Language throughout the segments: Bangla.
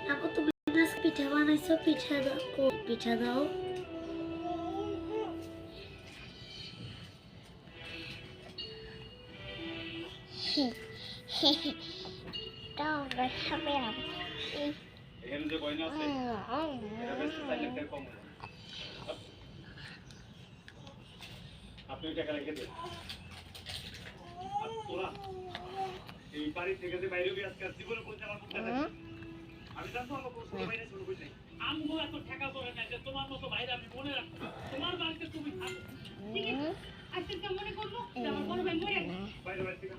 aku tuh binas পিঠা বানাইছো পিঠা দাও দাও খাবে এখানে যে বইনা আছে এটা বেশ সাইলেন্ট কম আপনি টাকা রেখে দেন আর তোরা এই বাড়ি থেকে যে বাইরে গিয়ে আজকে জীবনে বলতে আমার মুখ দেখা আমি জানতো আমার কোনো বাইরে শুরু করি নাই আমগো এত টাকা করে না যে তোমার মতো বাইরে আমি মনে রাখবো তোমার বাড়িতে তুমি থাকো ঠিক আছে আজকে তো মনে করবো যে আমার বড় ভাই মরে গেছে বাইরে বাইরে থেকে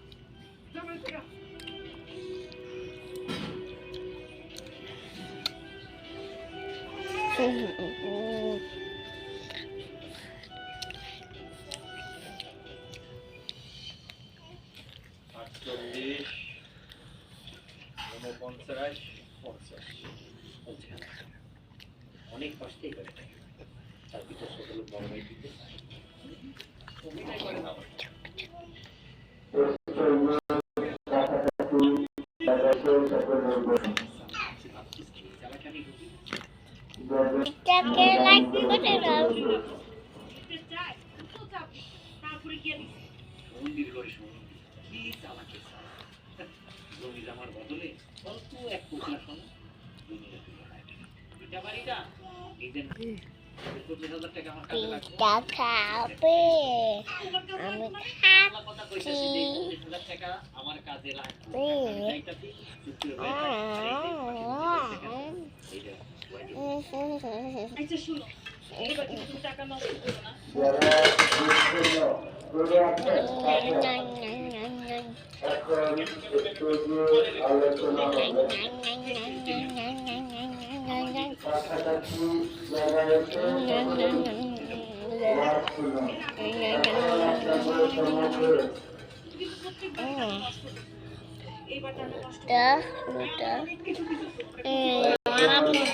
যাবেন থেকে অনেক কষ্টই করে তার ভিতরে ছোট লোক বড় ভাই দিতে অভিনয় করে না মন্দির করে কি চালাকে জমি জামার বদলে অল্প এক টুকরা সোনা পিঠা বাড়িটা নিজের 25,000 টাকা আমার কাছে লাগবে খাবে আমি কথা কইতাছি যে 25,000 টাকা আমার কাজে লাগবে আমি চাইতাছি আচ্ছা শুনো এবার কিন্তু টাকা নষ্ট করো না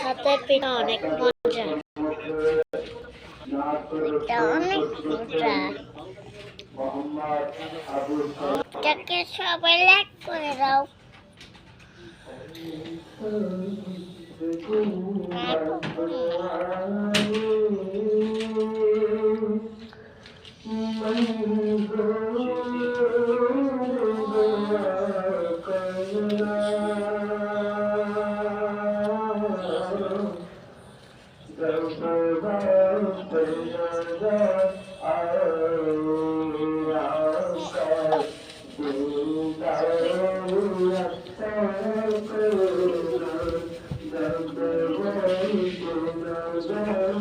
হাতে পিঠা অনেক মজা অনেক মজা এটাকে সবাই লাইক করে দাও Thank you.